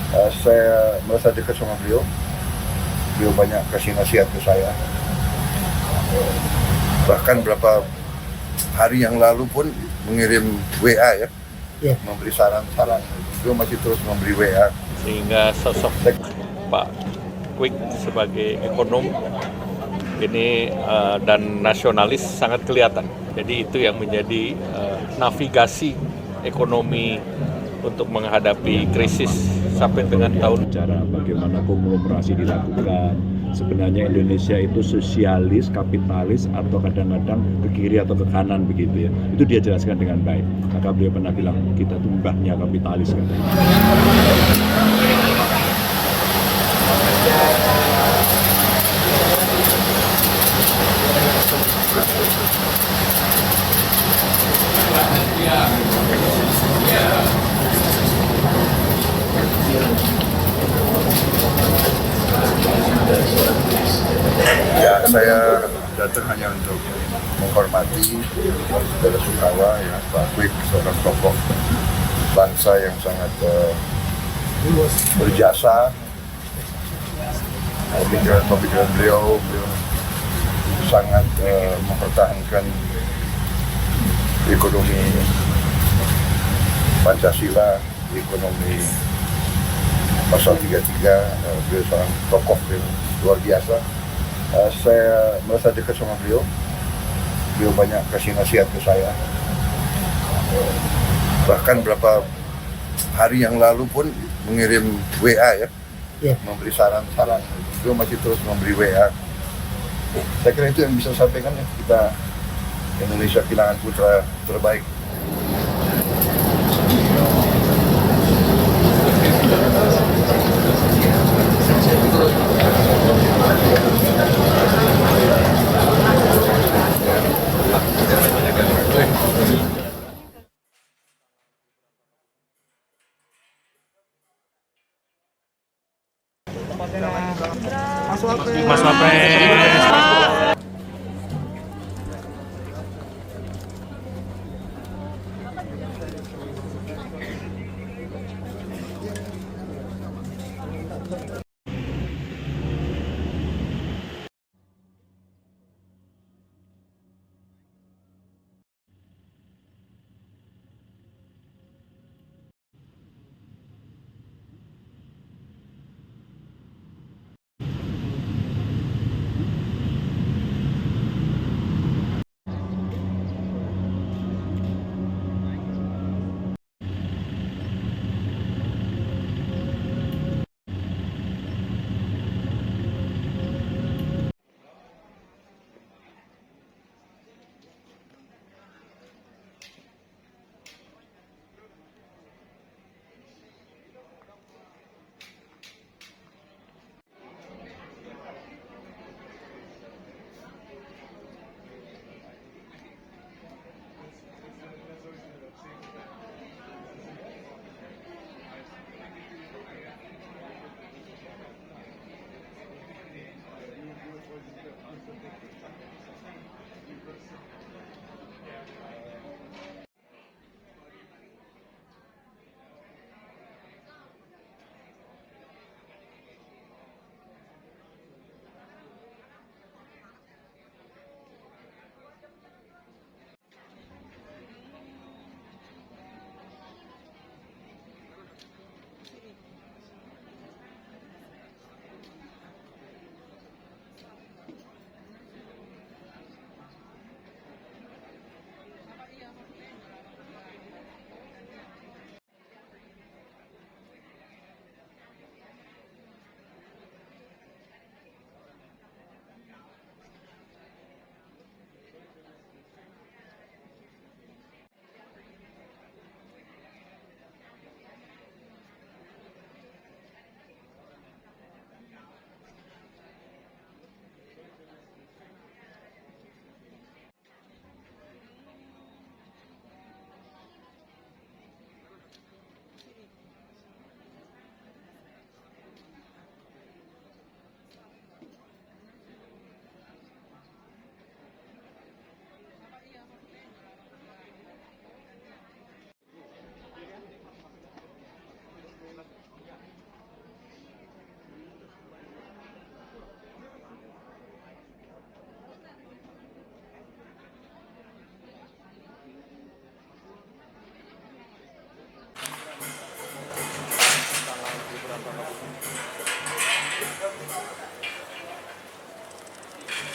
Saya merasa dekat sama beliau. Beliau banyak kasih nasihat ke saya. Bahkan berapa hari yang lalu pun mengirim WA ya, memberi saran-saran. Beliau masih terus memberi WA. Sehingga sosok Pak Kwik sebagai ekonom ini dan nasionalis sangat kelihatan. Jadi itu yang menjadi navigasi ekonomi untuk menghadapi krisis sampai dengan tahun. Cara bagaimana konglomerasi dilakukan, sebenarnya Indonesia itu sosialis, kapitalis, atau kadang-kadang ke kiri atau ke kanan begitu ya. Itu dia jelaskan dengan baik. Maka beliau pernah bilang, kita tuh mbahnya kapitalis kan. Ya, saya datang hanya untuk menghormati Saudara Sukawa, ya, Pak Kwik, seorang tokoh bangsa yang sangat berjasa. Pemikiran beliau sangat mempertahankan ekonomi Pancasila, ekonomi pasal 33. Beliau seorang tokoh yang luar biasa. Saya merasa dekat sama beliau. Beliau banyak kasih nasihat ke saya. Bahkan berapa hari yang lalu pun mengirim WA ya, memberi saran-saran. Beliau masih terus memberi WA. Saya kira itu yang bisa saya sampaikan ya. Kita Indonesia kehilangan putra terbaik. Mas Wapres.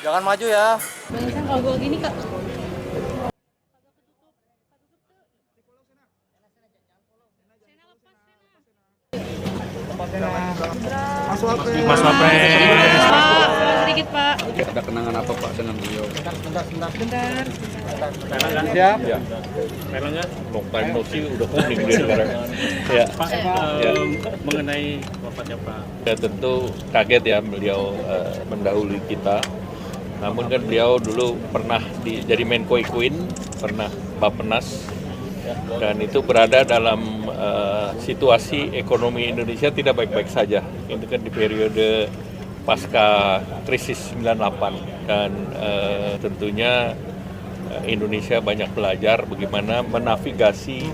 Jangan maju ya. Barusan kalau gue gini kak. Mas Wapres. Sedikit pak. Ada kenangan apa Pak dengan beliau? Bentar. Siap. Ya. Merahnya long time no see udah kuning dia sekarang. Ya. Pak, Ya. mengenai wafatnya Pak. Ya tentu kaget ya beliau mendahului kita. Namun kan beliau dulu pernah jadi Menko Ikuin, pernah Bappenas, dan itu berada dalam situasi ekonomi Indonesia tidak baik-baik saja. Itu kan di periode pasca krisis 98 dan tentunya Indonesia banyak belajar bagaimana menavigasi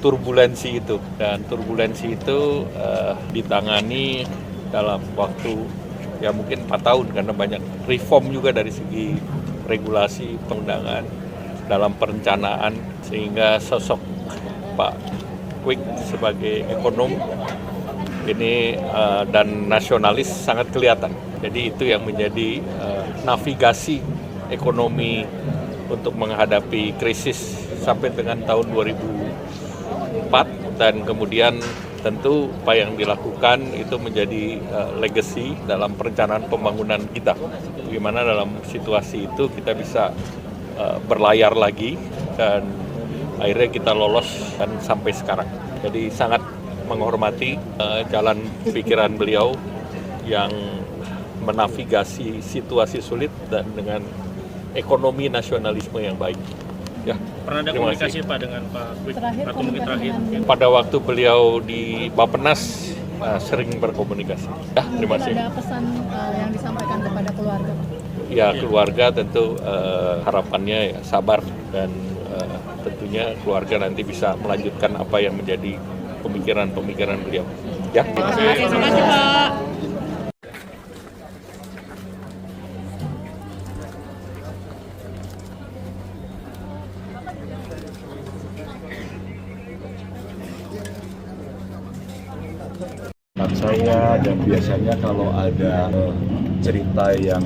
turbulensi itu, dan turbulensi itu ditangani dalam waktu ya mungkin 4 tahun karena banyak reform juga dari segi regulasi perundangan dalam perencanaan, sehingga sosok Pak Kwik sebagai ekonom ini dan nasionalis sangat kelihatan. Jadi itu yang menjadi navigasi ekonomi untuk menghadapi krisis sampai dengan tahun 2004, dan kemudian tentu apa yang dilakukan itu menjadi legacy dalam perencanaan pembangunan kita. Bagaimana dalam situasi itu kita bisa berlayar lagi dan akhirnya kita lolos dan sampai sekarang. Jadi sangat menghormati jalan pikiran beliau yang menavigasi situasi sulit dan dengan ekonomi nasionalisme yang baik. Ya, Pernah ada terima komunikasi kasih. Pak dengan Pak Kwik Terakhir atau mungkin terakhir? Pada waktu beliau di Bappenas sering berkomunikasi. Ya, terima kasih. Ada pesan yang disampaikan kepada keluarga Pak? Ya, keluarga tentu harapannya ya, sabar, dan tentunya keluarga nanti bisa melanjutkan apa yang menjadi pemikiran-pemikiran beliau. Ya. Terima kasih Pak. Saya, dan biasanya kalau ada cerita yang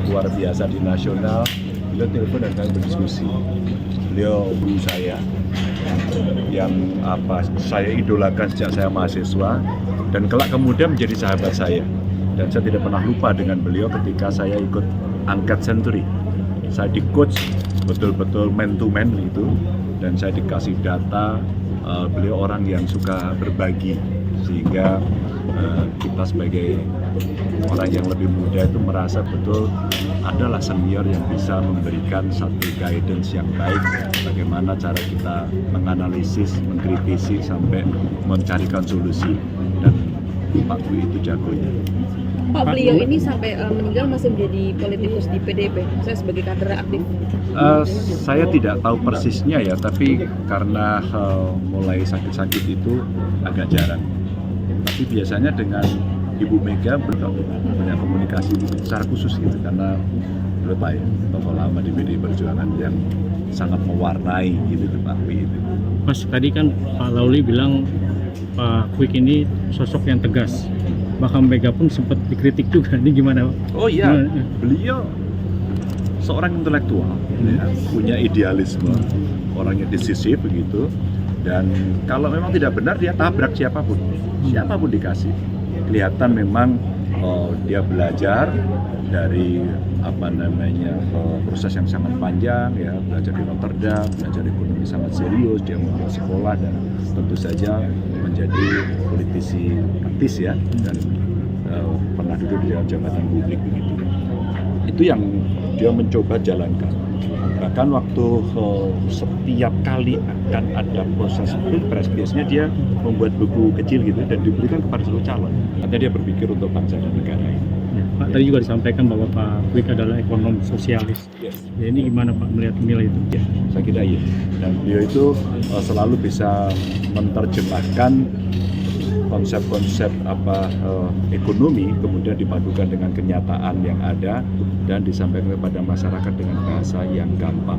luar biasa di nasional, beliau telepon dan kami berdiskusi. Beliau guru saya yang saya idolakan sejak saya mahasiswa, dan kelak kemudian menjadi sahabat saya. Dan saya tidak pernah lupa dengan beliau ketika saya ikut angkat Century. Saya di coach betul-betul man to man gitu, dan saya dikasih data. Beliau orang yang suka berbagi, sehingga kita sebagai orang yang lebih muda itu merasa betul adalah senior yang bisa memberikan satu guidance yang baik bagaimana cara kita menganalisis, mengkritisi sampai mencarikan solusi, dan Pak Dwi itu jagonya. Pak, beliau ini sampai meninggal masih menjadi politikus di PDIP, saya sebagai kader aktif. Saya tidak tahu persisnya ya, tapi karena mulai sakit-sakit itu agak jarang. Tapi biasanya dengan Ibu Mega punya komunikasi secara khusus gitu, karena beliau Pak ya, tokoh lama di PDI Perjuangan yang sangat mewarnai gitu Pak Dwi itu. Mas, tadi kan Pak Lauli bilang Pak Kwik ini sosok yang tegas. Bahkan Mega pun sempat dikritik juga. Ini gimana Pak? Oh iya, beliau seorang intelektual, ya, punya idealisme, orangnya decisif begitu. Dan kalau memang tidak benar, dia tabrak siapapun dikasih. Kelihatan memang dia belajar dari proses yang sangat panjang, ya, belajar di Rotterdam, belajar ekonomi sangat serius, dia mau sekolah dan tentu saja menjadi politisi aktif ya, dan pernah duduk di dalam jabatan publik begitu. Itu yang dia mencoba jalankan. Bahkan waktu setiap kali akan ada proses pilpres, biasanya dia membuat buku kecil gitu dan diberikan kepada seluruh calon. Artinya dia berpikir untuk bangsa dan negara ini. Ya, Pak, tadi juga disampaikan bahwa Pak Kwik adalah ekonom sosialis. Yes. Ya, ini gimana Pak melihat nilai itu? Ya, saya kira iya. Dan beliau itu selalu bisa menerjemahkan konsep-konsep ekonomi kemudian dipadukan dengan kenyataan yang ada dan disampaikan kepada masyarakat dengan bahasa yang gampang.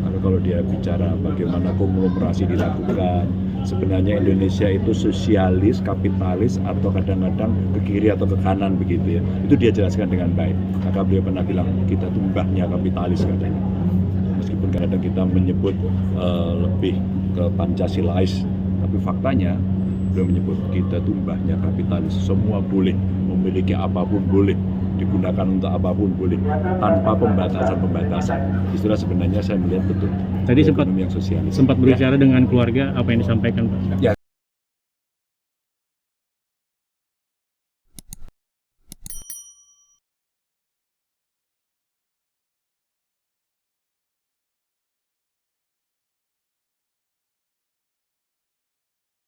Lalu kalau dia bicara bagaimana konglomerasi dilakukan, sebenarnya Indonesia itu sosialis, kapitalis, atau kadang-kadang ke kiri atau ke kanan begitu ya. Itu dia jelaskan dengan baik. Maka beliau pernah bilang kita tuh mbahnya kapitalis katanya. Meskipun kadang kita menyebut lebih ke Pancasilais, tapi faktanya beliau menyebut kita tuh mbahnya kapitalis. Semua boleh, memiliki apapun boleh, digunakan untuk apapun boleh, tanpa pembatasan-pembatasan. Istilah sebenarnya saya melihat betul. Tadi sempat ekonomi yang sosialis. sempat berbicara dengan keluarga, apa yang disampaikan Pak? Ya,